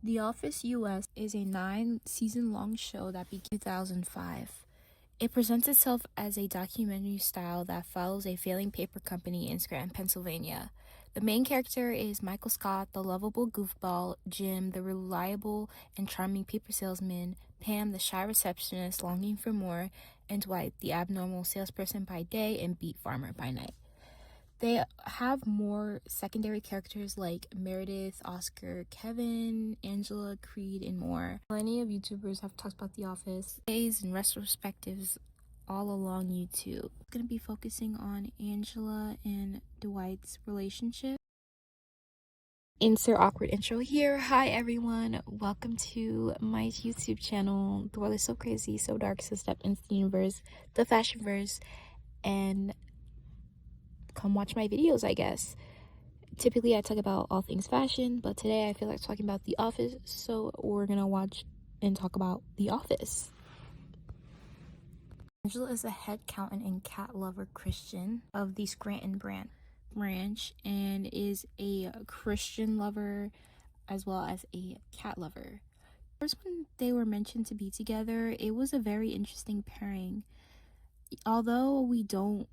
The Office US is a 9-season-long show that began in 2005. It presents itself as a documentary style that follows a failing paper company in Scranton, Pennsylvania. The main character is Michael Scott, the lovable goofball, Jim, the reliable and charming paper salesman, Pam, the shy receptionist longing for more, and Dwight, the abnormal salesperson by day and beet farmer by night. They have more secondary characters like Meredith, Oscar, Kevin, Angela, Creed, and more. Plenty of YouTubers have talked about The Office, days and retrospectives all along YouTube. I'm going to be focusing on Angela and Dwight's relationship. Insert awkward intro here. Hi everyone, welcome to my YouTube channel. The world is so crazy, so dark, so step into the universe, the fashionverse, and come watch my videos, I guess. Typically I talk about all things fashion, but today I feel like talking about The Office, so we're gonna watch and talk about The Office. Angela is a head accountant and cat lover Christian of the Scranton branch and is a Christian lover as well as a cat lover. First, when they were mentioned to be together, it was a very interesting pairing. Although we don't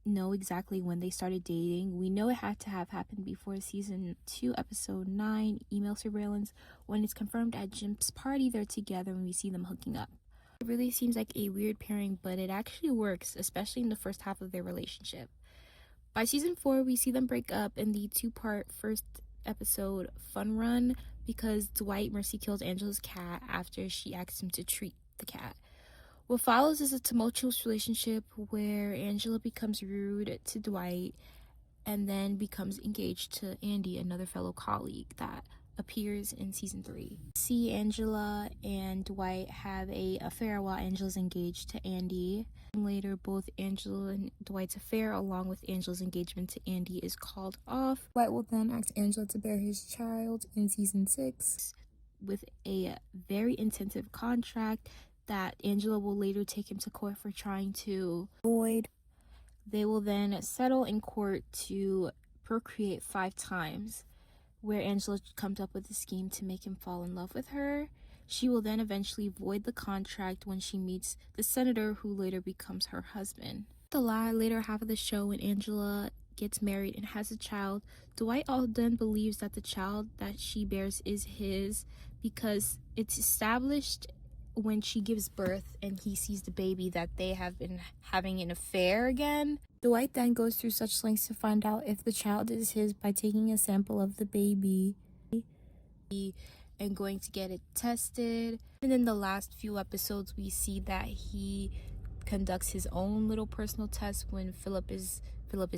know exactly when they started dating, we know it had to have happened before season 2 episode 9, email surveillance, when it's confirmed at Jim's party they're together and we see them hooking up. It really seems like a weird pairing, but it actually works, especially in the first half of their relationship. By season 4, we see them break up in the 2-part first episode Fun Run because Dwight mercy kills Angela's cat after she asks him to treat the cat. What follows is a tumultuous relationship where Angela becomes rude to Dwight and then becomes engaged to Andy, another fellow colleague that appears in season 3. See Angela and Dwight have an affair while Angela's engaged to Andy. Later, both Angela and Dwight's affair, along with Angela's engagement to Andy, is called off. Dwight will then ask Angela to bear his child in season 6 with a very intensive contract that Angela will later take him to court for trying to avoid. They will then settle in court to procreate 5 times, where Angela comes up with a scheme to make him fall in love with her. She will then eventually void the contract when she meets the senator who later becomes her husband. The later half of the show, when Angela gets married and has a child, Dwight all then believes that the child that she bears is his because it's established when she gives birth and he sees the baby that they have been having an affair again. Dwight then goes through such lengths to find out if the child is his by taking a sample of the baby and going to get it tested. And in the last few episodes, we see that he conducts his own little personal test when Philip is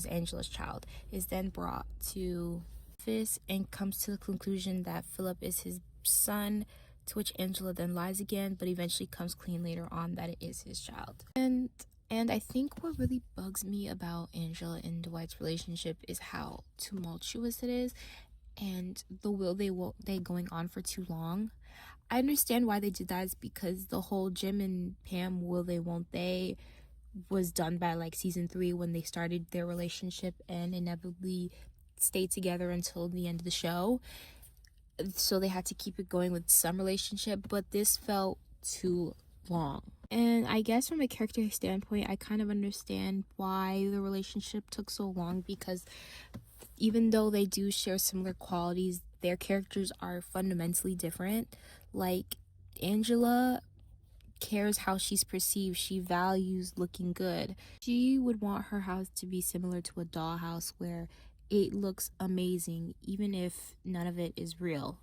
Angela's child, is then brought to office and comes to the conclusion that Philip is his son, to which Angela then lies again, but eventually comes clean later on that it is his child. And I think what really bugs me about Angela and Dwight's relationship is how tumultuous it is and the will they going on for too long. I understand why they did that, is because the whole Jim and Pam will they won't they was done by like season 3 when they started their relationship and inevitably stayed together until the end of the show. So they had to keep it going with some relationship, but this felt too long. And I guess from a character standpoint, I kind of understand why the relationship took so long, because even though they do share similar qualities, their characters are fundamentally different. Like, Angela cares how she's perceived. She values looking good. She would want her house to be similar to a dollhouse where it looks amazing, even if none of it is real.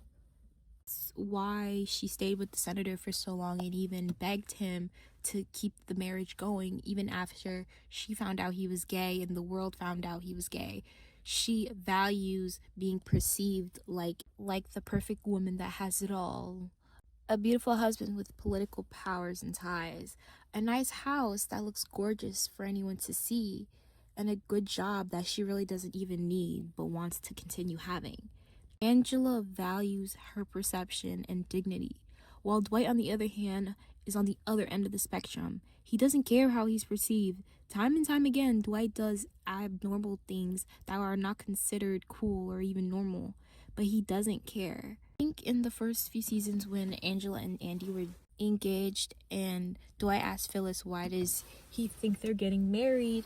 That's why she stayed with the senator for so long and even begged him to keep the marriage going, even after she found out he was gay and the world found out he was gay. She values being perceived like the perfect woman that has it all. A beautiful husband with political powers and ties, a nice house that looks gorgeous for anyone to see, and a good job that she really doesn't even need but wants to continue having. Angela values her perception and dignity, while Dwight, on the other hand, is on the other end of the spectrum. He doesn't care how he's perceived. Time and time again, Dwight does abnormal things that are not considered cool or even normal, but he doesn't care. I think like in the first few seasons when Angela and Andy were engaged and Dwight asked Phyllis why does he think they're getting married,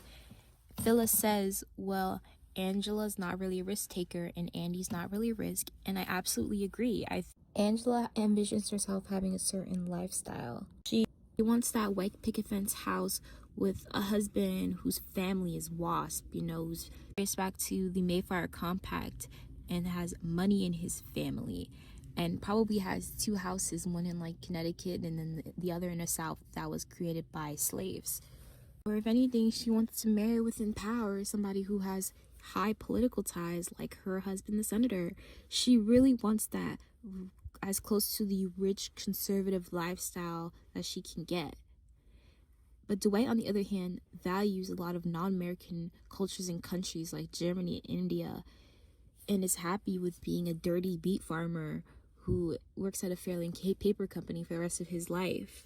Phyllis says, well, Angela's not really a risk taker and Andy's not really a risk, and I absolutely agree. Angela envisions herself having a certain lifestyle. She wants that white picket fence house with a husband whose family is WASP, who's traced back to the Mayflower Compact and has money in his family, and probably has 2 houses, one in like Connecticut and then the other in the South that was created by slaves. Or if anything, she wants to marry within power somebody who has high political ties like her husband, the senator. She really wants that as close to the rich conservative lifestyle that she can get. But Dwight, on the other hand, values a lot of non-American cultures and countries like Germany and India, and is happy with being a dirty beet farmer who works at a Fairlane paper company for the rest of his life.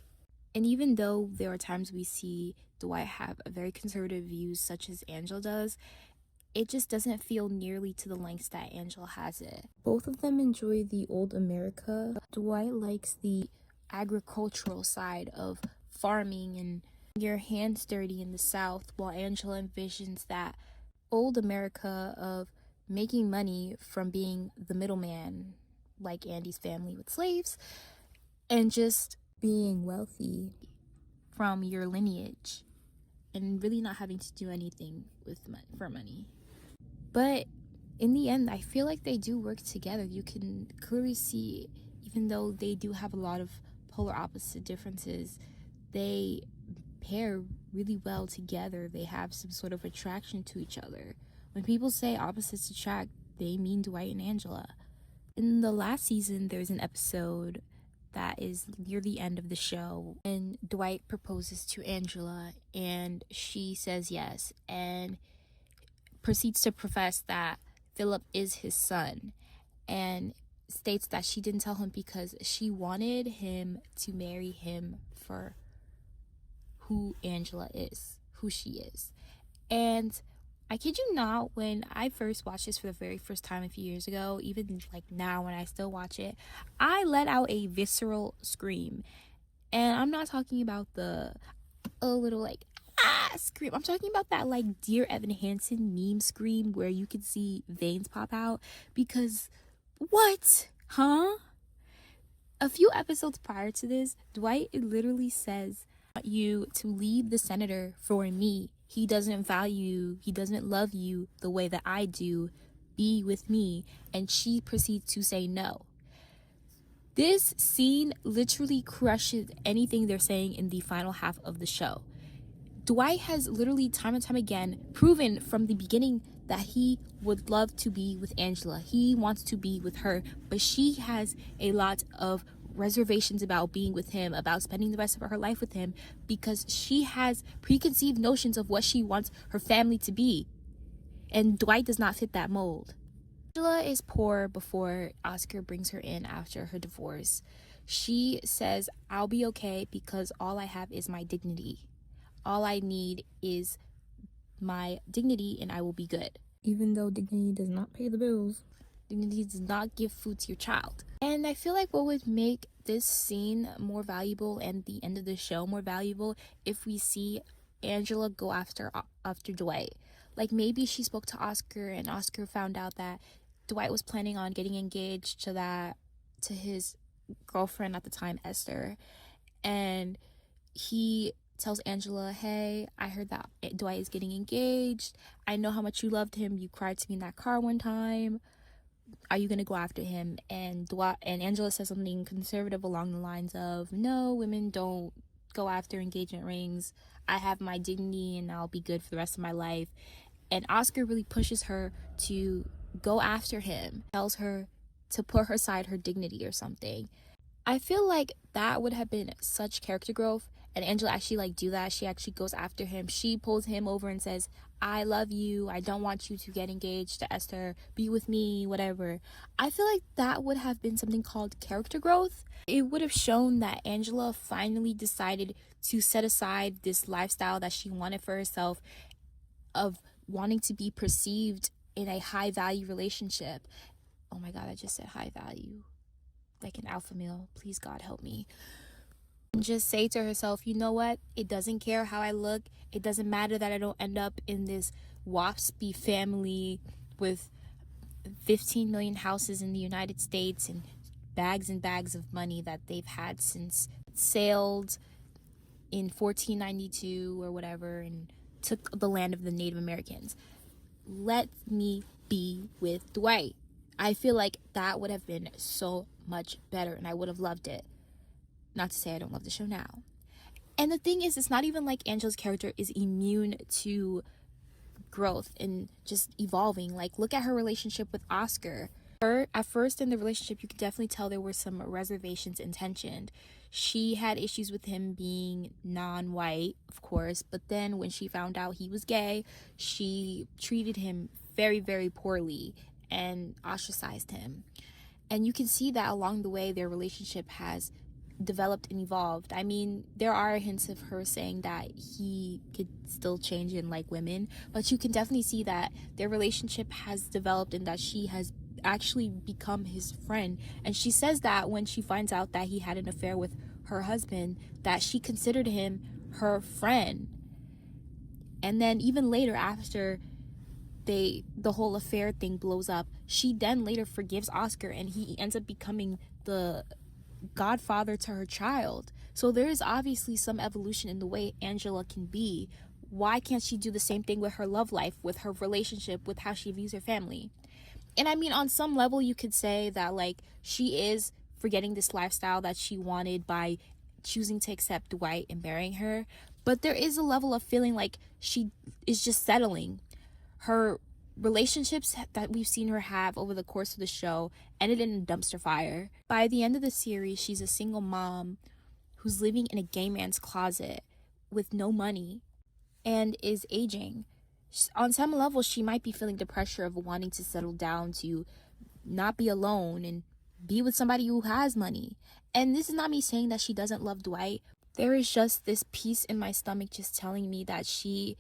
And even though there are times we see Dwight have a very conservative views such as Angela does, it just doesn't feel nearly to the lengths that Angela has it. Both of them enjoy the old America. Dwight likes the agricultural side of farming and your hands dirty in the South, while Angela envisions that old America of making money from being the middleman, like Andy's family with slaves, and just being wealthy from your lineage and really not having to do anything for money. But in the end, I feel like they do work together. You can clearly see, even though they do have a lot of polar opposite differences, they pair really well together. They have some sort of attraction to each other. When people say opposites attract, they mean Dwight and Angela. In the last season, there's an episode that is near the end of the show, and Dwight proposes to Angela, and she says yes, and proceeds to profess that Philip is his son, and states that she didn't tell him because she wanted him to marry him for who Angela is, who she is. And I kid you not, when I first watched this for the very first time a few years ago, even like now when I still watch it, I let out a visceral scream. And I'm not talking about the little like scream. I'm talking about that like Dear Evan Hansen meme scream where you can see veins pop out, because what? Huh? A few episodes prior to this, Dwight literally says, I want you to leave the senator for me. He doesn't love you the way that I do. Be with me. And she proceeds to say no. This scene literally crushes anything they're saying in the final half of the show. Dwight has literally time and time again proven from the beginning that he would love to be with Angela. He wants to be with her, but she has a lot of reservations about being with him, about spending the rest of her life with him, because she has preconceived notions of what she wants her family to be. And Dwight does not fit that mold. Angela is poor before Oscar brings her in after her divorce. She says, I'll be okay because all I have is my dignity. All I need is my dignity and I will be good. Even though dignity does not pay the bills. Dignity does not give food to your child. And I feel like what would make this scene more valuable and the end of the show more valuable if we see Angela go after Dwight. Like maybe she spoke to Oscar and Oscar found out that Dwight was planning on getting engaged to his girlfriend at the time, Esther. And he tells Angela, hey, I heard that Dwight is getting engaged. I know how much you loved him. You cried to me in that car one time. Are you going to go after him? And Angela says something conservative along the lines of, no, women don't go after engagement rings. I have my dignity and I'll be good for the rest of my life. And Oscar really pushes her to go after him, tells her to put aside her dignity or something. I feel like that would have been such character growth, and Angela actually do that. She actually goes after him. She pulls him over and says, I love you. I don't want you to get engaged to Esther. Be with me, whatever. I feel like that would have been something called character growth. It would have shown that Angela finally decided to set aside this lifestyle that she wanted for herself of wanting to be perceived in a high value relationship. Oh my God, I just said high value. like an alpha male. Please, God, help me. And just say to herself, you know what? It doesn't care how I look. It doesn't matter that I don't end up in this waspy family with 15 million houses in the United States and bags of money that they've had since it sailed in 1492 or whatever and took the land of the Native Americans. Let me be with Dwight. I feel like that would have been so much better and I would have loved it. Not to say I don't love the show now. And the thing is, it's not even like Angela's character is immune to growth and just evolving. Like, look at her relationship with Oscar. At first in the relationship, you could definitely tell there were some reservations and tension. She had issues with him being non-white, of course, but then when she found out he was gay, she treated him very, very poorly and ostracized him. And you can see that along the way their relationship has developed and evolved. I mean, there are hints of her saying that he could still change and like women, but you can definitely see that their relationship has developed and that she has actually become his friend. And she says that when she finds out that he had an affair with her husband, that she considered him her friend. And then even later, after the whole affair thing blows up, she then later forgives Oscar and he ends up becoming the godfather to her child. So there is obviously some evolution in the way Angela can be. Why can't she do the same thing with her love life, with her relationship, with how she views her family? And I mean, on some level you could say that like she is forgetting this lifestyle that she wanted by choosing to accept Dwight and marrying her, but there is a level of feeling like she is just settling. Her relationships that we've seen her have over the course of the show ended in a dumpster fire. By the end of the series, she's a single mom who's living in a gay man's closet with no money and is aging. On some level, she might be feeling the pressure of wanting to settle down, to not be alone and be with somebody who has money. And this is not me saying that she doesn't love Dwight. There is just this piece in my stomach just telling me that she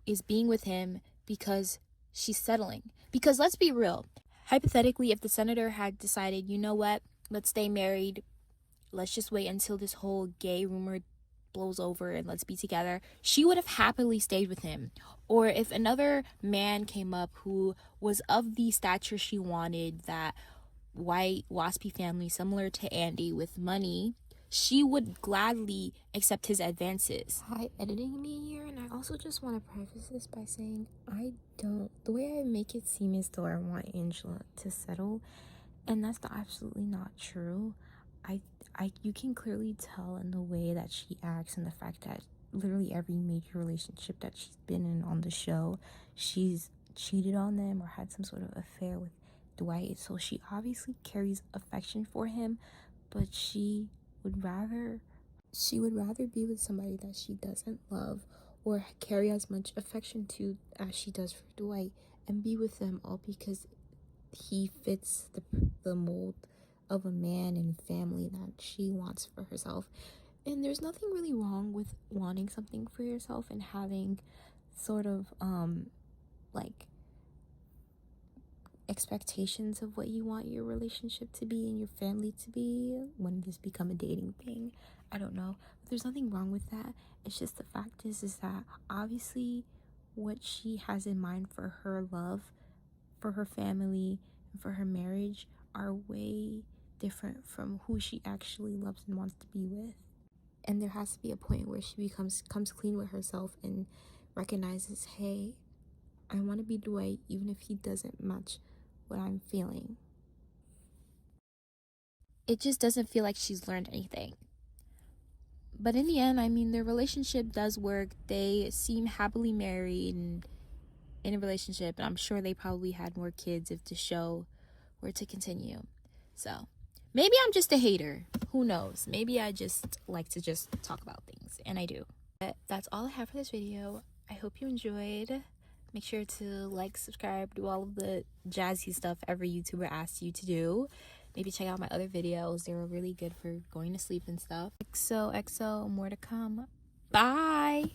is being with him because she's settling. Because let's be real, hypothetically, if the senator had decided, you know what, let's stay married, let's just wait until this whole gay rumor blows over and let's be together, she would have happily stayed with him. Or if another man came up who was of the stature she wanted, that white waspy family similar to Andy with money, she would gladly accept his advances. Hi, editing me here, and I also just want to preface this by saying the way I make it seem as though I want Angela to settle, and that's absolutely not true. You can clearly tell in the way that she acts and the fact that literally every major relationship that she's been in on the show, she's cheated on them or had some sort of affair with Dwight. So she obviously carries affection for him, but she would rather be with somebody that she doesn't love or carry as much affection to as she does for Dwight, and be with them all because he fits the mold of a man and family that she wants for herself. And there's nothing really wrong with wanting something for yourself and having sort of like expectations of what you want your relationship to be and your family to be when this become a dating thing. I don't know, but there's nothing wrong with that. It's just the fact is that obviously what she has in mind for her love, for her family, and for her marriage are way different from who she actually loves and wants to be with. And there has to be a point where she comes clean with herself and recognizes, hey, I want to be Dwight even if he doesn't match what I'm feeling. It just doesn't feel like she's learned anything. But in the end, I mean, their relationship does work. They seem happily married and in a relationship, and I'm sure they probably had more kids if the show were to continue. So maybe I'm just a hater. Who knows? Maybe I just like to just talk about things, and I do. But that's all I have for this video. I hope you enjoyed. Make sure to like, subscribe, do all of the jazzy stuff every YouTuber asks you to do. Maybe check out my other videos. They were really good for going to sleep and stuff. XOXO, more to come. Bye!